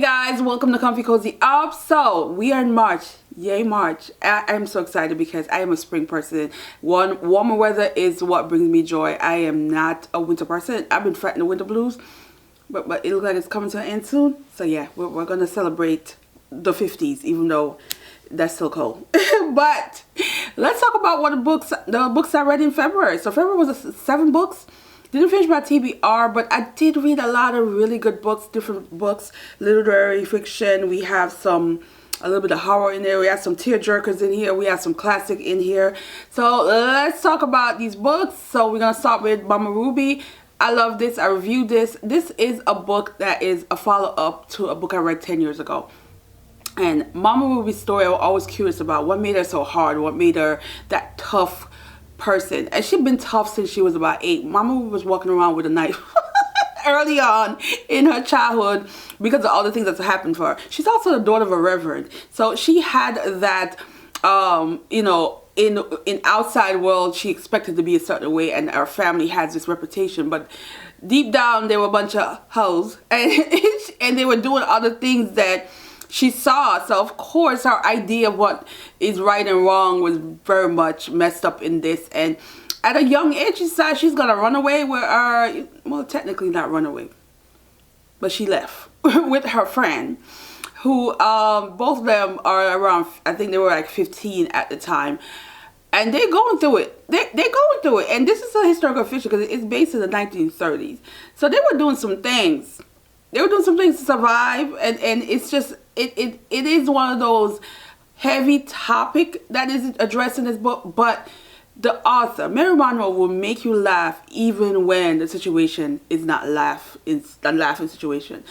Guys, welcome to Comfy Cozy Up. So we are in March. Yay, March. I'm so excited because I am a spring person. Warmer weather is what brings me joy. I am not a winter person. I've been fighting the winter blues, but it looks like it's coming to an end soon. So yeah, we're gonna celebrate the 50s, even though that's still cold. But let's talk about the books I read in February. So February was 7 books. Didn't finish my TBR, but I did read a lot of really good books, different books, literary fiction. We have a little bit of horror in there. We have some tearjerkers in here. We have some classic in here. So let's talk about these books. So we're going to start with Mama Ruby. I love this. I reviewed this. This is a book that is a follow-up to a book I read 10 years ago. And Mama Ruby's story, I was always curious about what made her so hard, what made her that tough person. And she'd been tough since she was about 8. Mama was walking around with a knife early on in her childhood because of all the things that's happened for her. She's also the daughter of a reverend, so she had that in outside world she expected to be a certain way, and our family has this reputation, but deep down they were a bunch of hoes, and they were doing other things that she saw. So of course her idea of what is right and wrong was very much messed up in this. And at a young age she decided she's gonna run away with her, well, technically not run away, but she left with her friend, who both of them are around, I think they were like 15 at the time, and they're going through it. They're going through it, and this is a historical fiction because it's based in the 1930s. So they were doing some things. They were doing some things to survive, and it's just, it is one of those heavy topic that is addressed in this book, but the author, Mary Monroe, will make you laugh even when the situation is not a laughing situation.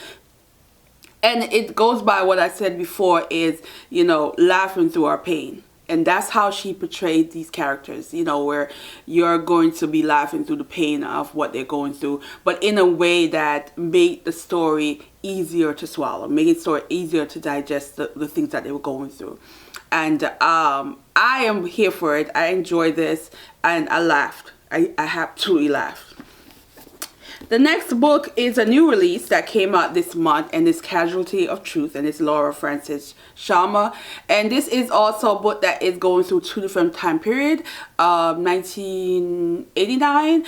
And it goes by what I said before is, laughing through our pain. And that's how she portrayed these characters, where you're going to be laughing through the pain of what they're going through, but in a way that made the story easier to swallow, made the story easier to digest the things that they were going through. And I am here for it. I enjoy this, and I laughed. I absolutely laughed. The next book is a new release that came out this month, and it's Casualties of Truth, and it's Laura Francis-Sharma. And this is also a book that is going through 2 different time period, 1989,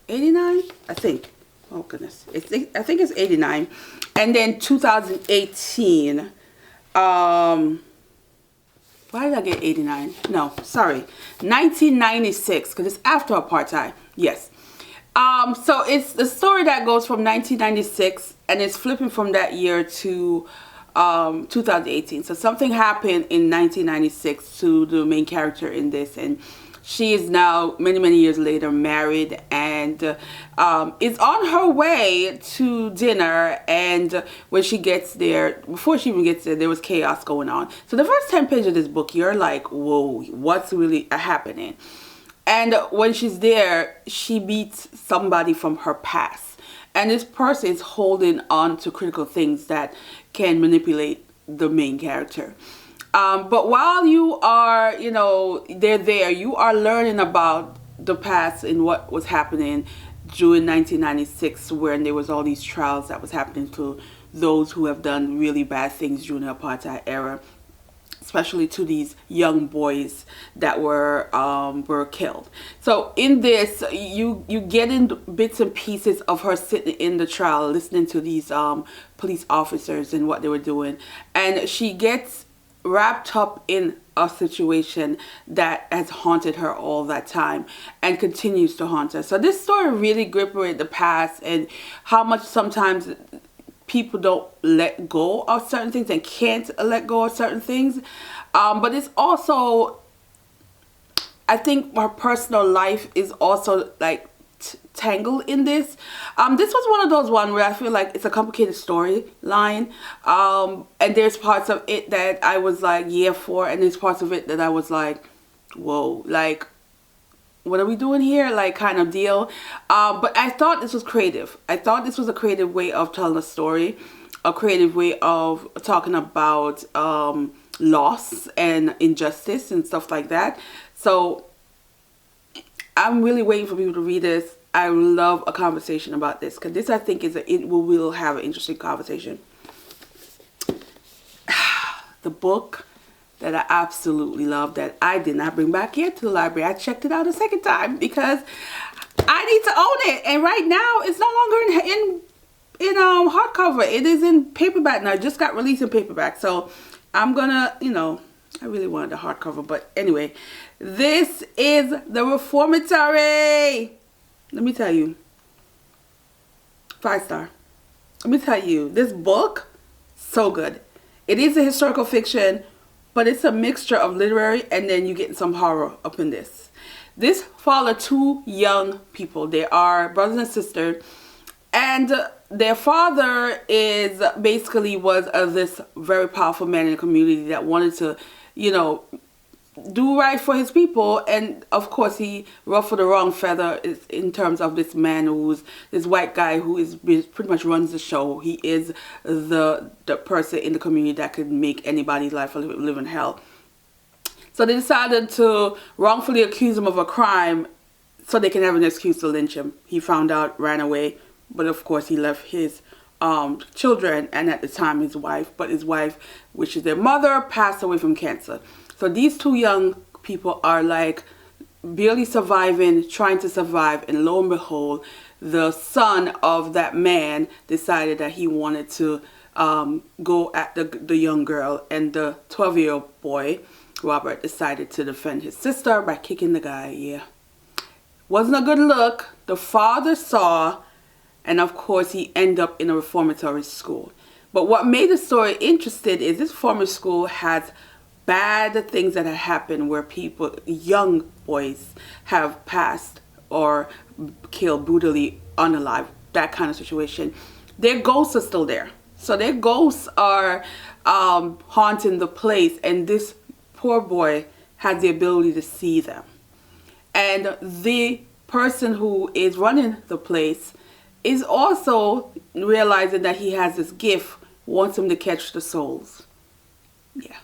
89, I think. Oh goodness, I think it's 89, and then 2018. Why did I get 89? No, sorry, 1996, because it's after apartheid. Yes. So it's the story that goes from 1996, and it's flipping from that year to 2018. So something happened in 1996 to the main character in this, and she is now many years later married, and is on her way to dinner. And when she gets there, before she even gets there was chaos going on. So the first 10 pages of this book, you're like, whoa, what's really happening? And when she's there, she meets somebody from her past. And this person is holding on to critical things that can manipulate the main character. But while you are, they're there, you are learning about the past and what was happening during 1996, when there was all these trials that was happening to those who have done really bad things during the apartheid era, especially to these young boys that were killed. So in this, you get in bits and pieces of her sitting in the trial, listening to these police officers and what they were doing, and she gets wrapped up in a situation that has haunted her all that time and continues to haunt her. So this story really gripped her in the past, and how much sometimes people don't let go of certain things and can't let go of certain things. But it's also, I think her personal life is also like tangled in this. This was one of those ones where I feel like it's a complicated storyline, and there's parts of it that I was like, yeah, for, and there's parts of it that I was like, whoa, like, what are we doing here, like, kind of deal. But I thought this was creative. I thought this was a creative way of telling a story, a creative way of talking about loss and injustice and stuff like that. So I'm really waiting for people to read this. I love a conversation about this, because this, I think, we will have an interesting conversation. The book that I absolutely love, that I did not bring back here to the library. I checked it out a second time because I need to own it. And right now, it's no longer in hardcover. It is in paperback now. It just got released in paperback. So I'm gonna, I really wanted the hardcover. But anyway, this is the Reformatory. Let me tell you. 5-star. Let me tell you, this book, so good. It is a historical fiction, but it's a mixture of literary, and then you get some horror up in this. This follows 2 young people. They are brothers and sisters, and their father was this very powerful man in the community that wanted to, do right for his people. And of course, he ruffled the wrong feather in terms of this man who's this white guy who pretty much runs the show. He is the person in the community that could make anybody's life live in hell. So they decided to wrongfully accuse him of a crime so they can have an excuse to lynch him. He found out, ran away, but of course he left his children, and at the time his wife. But his wife, which is their mother, passed away from cancer. So these 2 young people are like barely surviving, trying to survive, and lo and behold, the son of that man decided that he wanted to go at the young girl, and the 12-year-old boy, Robert, decided to defend his sister by kicking the guy. Yeah, wasn't a good look. The father saw, and of course he ended up in a reformatory school. But what made the story interesting is this reformatory school has bad things that have happened where people, young boys, have passed or killed brutally unalive, that kind of situation. Their ghosts are still there. So their ghosts are haunting the place, and this poor boy has the ability to see them. And the person who is running the place is also realizing that he has this gift, wants him to catch the souls. Yeah.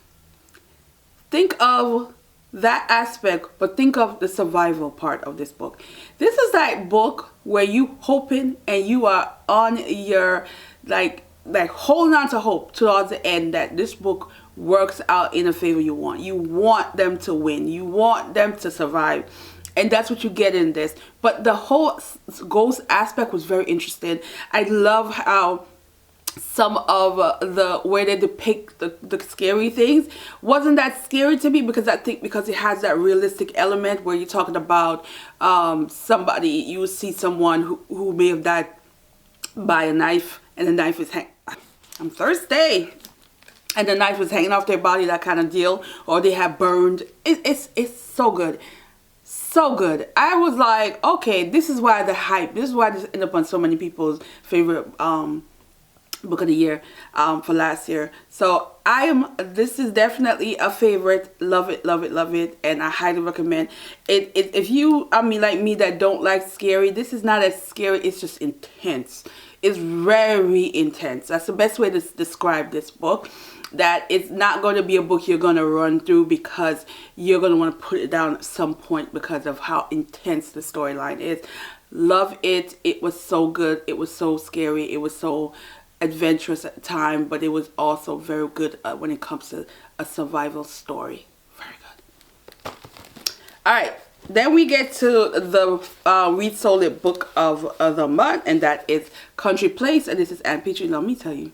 Think of that aspect, but think of the survival part of this book. This is that book where you hoping and you are on your, like holding on to hope towards the end, that this book works out in a favor you want. You want them to win. You want them to survive. And that's what you get in this. But the whole ghost aspect was very interesting. I love how some of the way they depict the scary things wasn't that scary to me, because I think because it has that realistic element where you're talking about somebody, you see someone who may have died by a knife, and the knife is I'm thirsty, and the knife was hanging off their body, that kind of deal, or they have burned. It's so good. So good. I was like, okay, this is why the hype, this is why this ended up on so many people's favorite book of the year for last year. So this is definitely a favorite. Love it, love it, love it, and I highly recommend it. If you, like me, that don't like scary, this is not as scary, it's just intense. It's very intense. That's the best way to describe this book. That it's not going to be a book you're going to run through, because you're going to want to put it down at some point because of how intense the storyline is. Love it. It was so good. It was so scary. It was so adventurous at the time, but it was also very good when it comes to a survival story. Very good. All right. Then we get to the Read Sold It book of the month, and that is Country Place. And this is Ann Petrie. Let me tell you,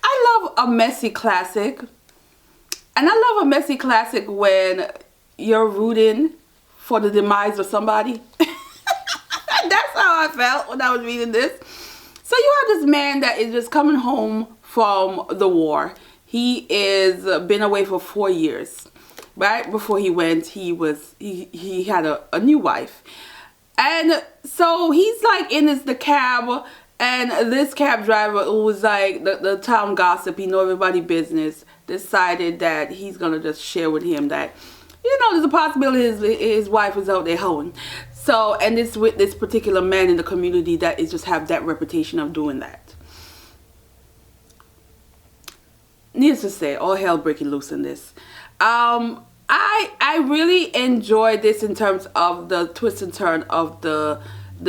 I love a messy classic. And I love a messy classic when you're rooting for the demise of somebody. That's how I felt when I was reading this. So you have this man that is just coming home from the war. He is been away for 4 years. Right before he went, he had a new wife. And so he's like in the cab, and this cab driver, who was like the town gossip, he know everybody's business, decided that he's gonna just share with him that, there's a possibility his wife is out there hoeing. So, and it's with this particular man in the community that is just have that reputation of doing that. Needless to say, all hell breaking loose in this. I I really enjoyed this in terms of the twist and turn of the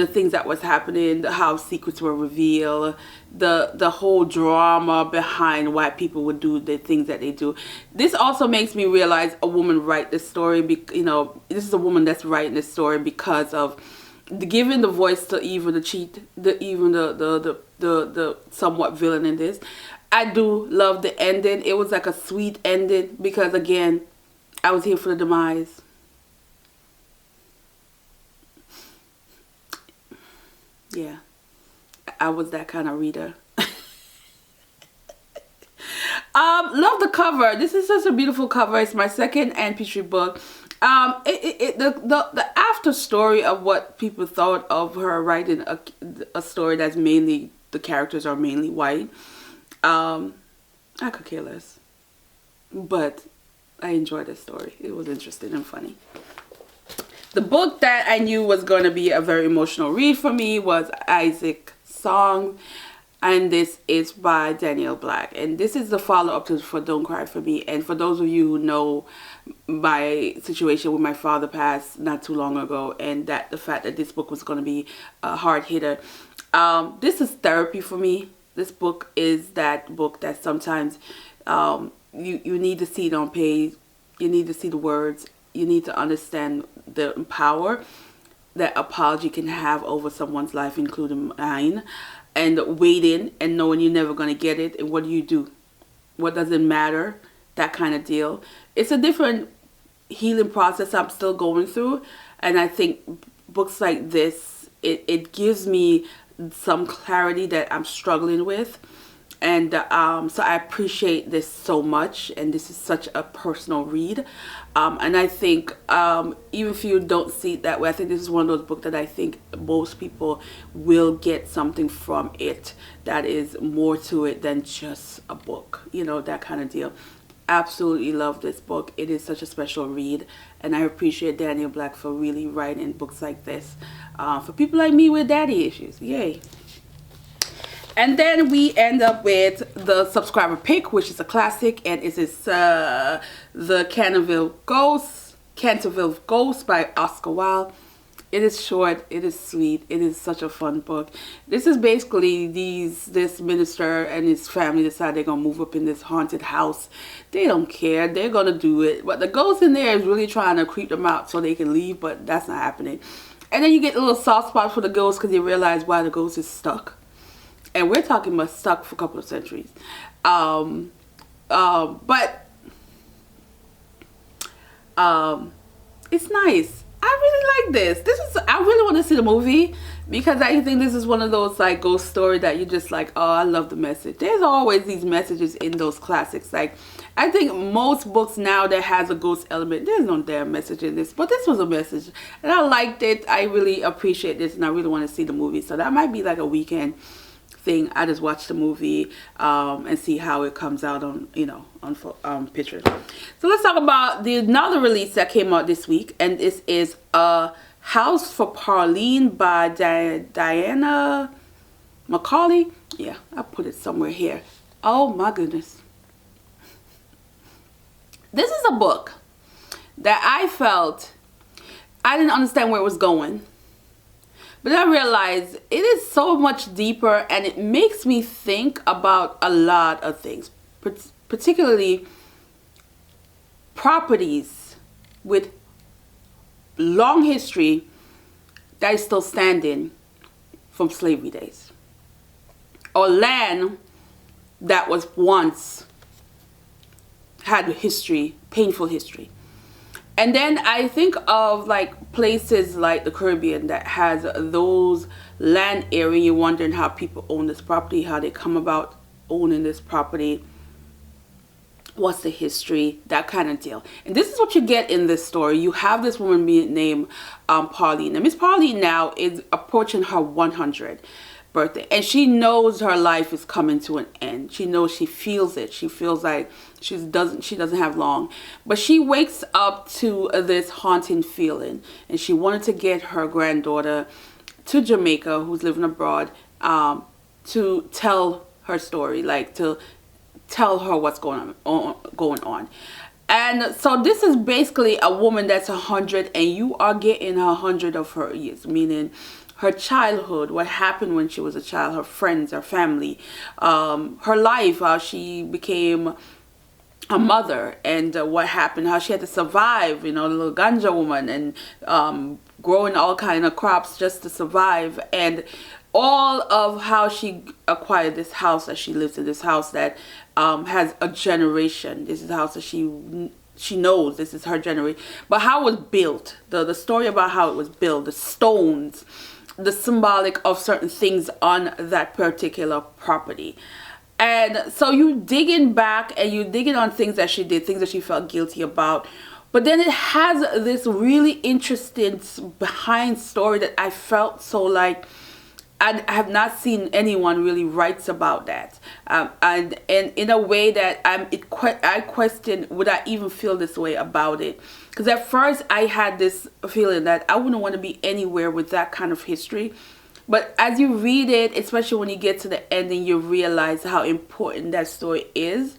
things that was happening, how secrets were revealed, the whole drama behind why people would do the things that they do. This also makes me realize a woman write this story. You know, this is a woman that's writing this story because of giving the voice to even the cheat, the somewhat villain in this. I do love the ending. It was like a sweet ending because, again, I was here for the demise. Yeah, I was that kind of reader. Love the cover. This is such a beautiful cover. It's my second Ann Petrie book. The after story of what people thought of her writing a story that's mainly, the characters are mainly white. I could care less, but I enjoyed the story. It was interesting and funny. The book that I knew was going to be a very emotional read for me was Isaac's Song, and this is by Danielle Black, and this is the follow-up to For Don't Cry For Me. And for those of you who know my situation with my father passed not too long ago, and that the fact that this book was going to be a hard hitter, this is therapy for me. This book is that book that sometimes you need to see it on page, you need to see the words, you need to understand the power that apology can have over someone's life, including mine, and waiting and knowing you're never going to get it. And what do? What does it matter? That kind of deal. It's a different healing process I'm still going through. And I think books like this, it gives me some clarity that I'm struggling with. And so I appreciate this so much, and this is such a personal read. And I think even if you don't see it that way, I think this is one of those books that I think most people will get something from it that is more to it than just a book, you know, that kind of deal. Absolutely love this book. It is such a special read, and I appreciate Danielle Black for really writing books like this for people like me with daddy issues. Yay. And then we end up with the subscriber pick, which is a classic, and it is the Canterville Ghost by Oscar Wilde. It is short, it is sweet, it is such a fun book. This is basically this minister and his family decide they're gonna move up in this haunted house. They don't care, they're gonna do it, but the ghost in there is really trying to creep them out so they can leave, but that's not happening. And then you get a little soft spot for the ghost because you realize why the ghost is stuck. And we're talking about stuck for a couple of centuries. But it's nice. I really like this. I really want to see the movie because I think this is one of those like ghost stories that you just like, oh, I love the message. There's always these messages in those classics. Like, I think most books now that has a ghost element, there's no damn message in this, but this was a message. And I liked it. I really appreciate this, and I really want to see the movie. So that might be like a weekend thing. I just watch the movie and see how it comes out on, you know, on pictures. So let's talk about another release that came out this week, and this is A House for Pauline by Diana Macaulay. Yeah, I put it somewhere here. Oh my goodness. This is a book that I felt I didn't understand where it was going. But I realized it is so much deeper, and it makes me think about a lot of things, particularly properties with long history that is still standing from slavery days, or land that was once had history, painful history. And then I think of like places like the Caribbean that has those land area. You're wondering how people own this property, how they come about owning this property, what's the history, that kind of deal. And this is what you get in this story. You have this woman being named Pauline. And Miss Pauline now is approaching her 100th birthday, and she knows her life is coming to an end. She knows, she feels it. She feels like she doesn't have long, but she wakes up to this haunting feeling, and she wanted to get her granddaughter to Jamaica, who's living abroad, to tell her story, like to tell her what's going on. And so this is basically a woman that's 100, and you are getting 100 of her years, meaning her childhood, what happened when she was a child, her friends, her family, her life, how she became a mother, and what happened, how she had to survive, the little ganja woman, and growing all kind of crops just to survive, and all of how she acquired this house, that she lives in this house that has a generation. This is the house that she knows. This is her generation. But how it was built, the story about how it was built, the stones, the symbolic of certain things on that particular property. And so you digging back and you digging on things that she did, things that she felt guilty about. But then it has this really interesting behind story that I felt so like I have not seen anyone really writes about that, and in a way that I question, would I even feel this way about it? Because at first I had this feeling that I wouldn't want to be anywhere with that kind of history. But as you read it, especially when you get to the ending, you realize how important that story is.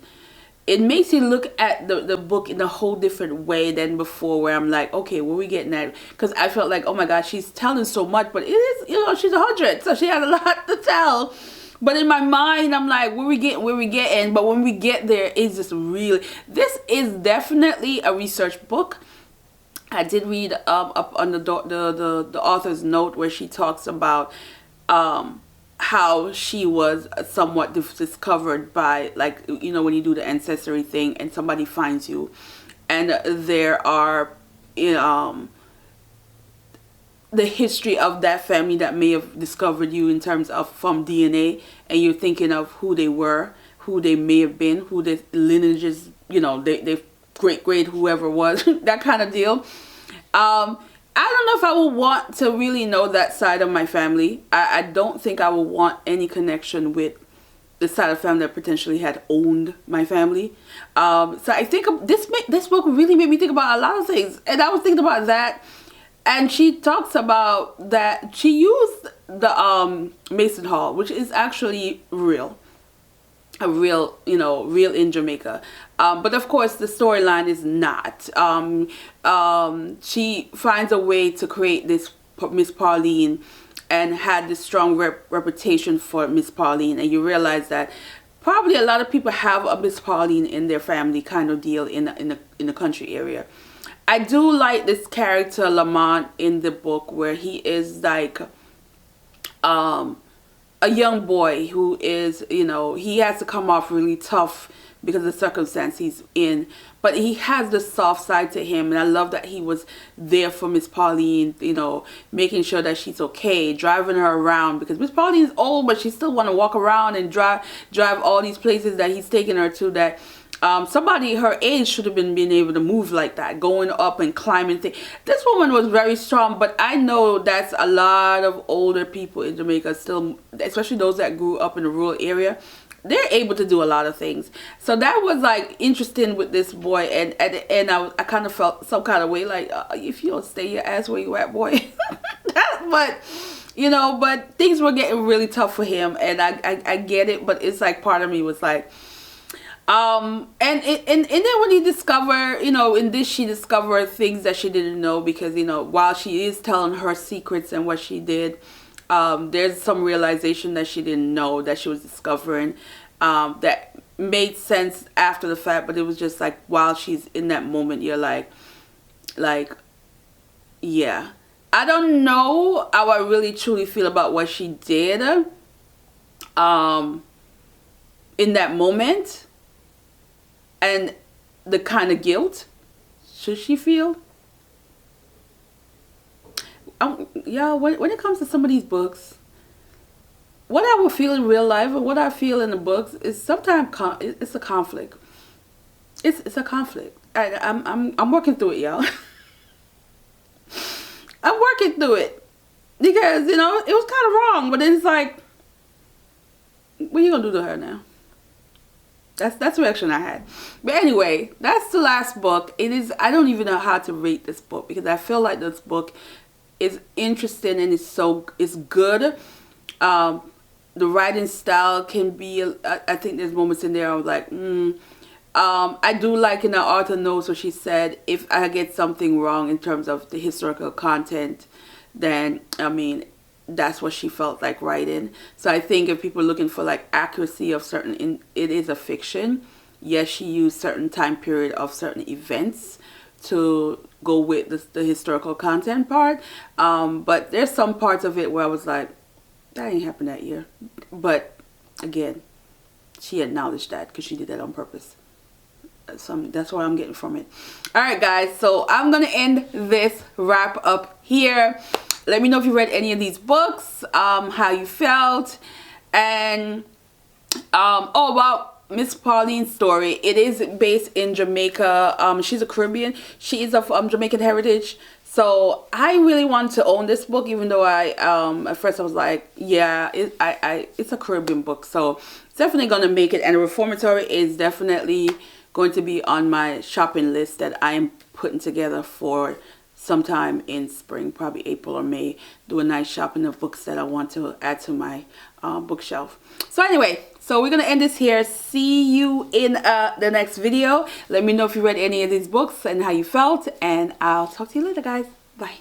It makes you look at the book in a whole different way than before, where I'm like, okay, where are we getting at? Because I felt like, oh my gosh, she's telling so much, but it is, she's 100, so she had a lot to tell. But in my mind, I'm like, where we getting? But when we get there, it's just really, this is definitely a research book. I did read up on the author's note where she talks about how she was somewhat discovered by, like, when you do the ancestry thing and somebody finds you, and there are the history of that family that may have discovered you in terms of from DNA, and you're thinking of who they were, who they may have been, who their lineages, they great whoever was, that kind of deal. I don't know if I would want to really know that side of my family. I don't think I would want any connection with the side of family that potentially had owned my family. So I think this book really made me think about a lot of things. And I was thinking about that. And she talks about that she used the Mason Hall, which is actually real. Real in Jamaica. But of course the storyline is not. She finds a way to create this Miss Pauline, and had this strong reputation for Miss Pauline, and you realize that probably a lot of people have a Miss Pauline in their family, kind of deal in the country area. I do like this character Lamont in the book, where he is like a young boy who is, he has to come off really tough because of the circumstance he's in, but he has the soft side to him, and I love that he was there for Miss Pauline, making sure that she's okay, driving her around, because Miss Pauline is old, but she still want to walk around and drive all these places that he's taking her to, that somebody her age should have been being able to move like that, going up and climbing things. This woman was very strong, but I know that's a lot of older people in Jamaica still, especially those that grew up in a rural area. They're able to do a lot of things. So that was like interesting with this boy, and at the end I kind of felt some kind of way, like, if you don't stay your ass where you at, boy. But but things were getting really tough for him, and I get it, but it's like part of me was like, and then when you discover, in this she discovered things that she didn't know, because while she is telling her secrets and what she did, there's some realization that she didn't know that she was discovering, that made sense after the fact, but it was just like, while she's in that moment, you're like, yeah, I don't know how I really truly feel about what she did, in that moment, and the kind of guilt should she feel. Yeah, when it comes to some of these books, what I will feel in real life and what I feel in the books is sometimes it's a conflict. It's a conflict. I'm working through it, y'all. I'm working through it, because it was kind of wrong, but then it's like, what are you gonna do to her now? That's the reaction I had. But anyway, that's the last book. It is. I don't even know how to rate this book, because I feel like this book is interesting and it's good. The writing style can be, I think there's moments in there I was like, I do like in the author notes what she said, if I get something wrong in terms of the historical content, then I mean that's what she felt like writing. So I think if people are looking for like accuracy of certain, it is a fiction. Yes, she used certain time period of certain events to go with the historical content part. But there's some parts of it where I was like, that ain't happened that year. But again, she acknowledged that because she did that on purpose. That's what I'm getting from it. All right, guys. So I'm going to end this wrap up here. Let me know if you read any of these books, how you felt. And, oh, about Miss Pauline's story. It is based in Jamaica. She's a Caribbean. She is of Jamaican heritage. So I really wanted to own this book, even though at first I was like, yeah, it's a Caribbean book. So it's definitely going to make it. And the Reformatory is definitely going to be on my shopping list that I am putting together for sometime in spring, probably April or May. Do a nice shopping of books that I want to add to my bookshelf. So anyway, so we're going to end this here. See you in the next video. Let me know if you read any of these books and how you felt. And I'll talk to you later, guys. Bye.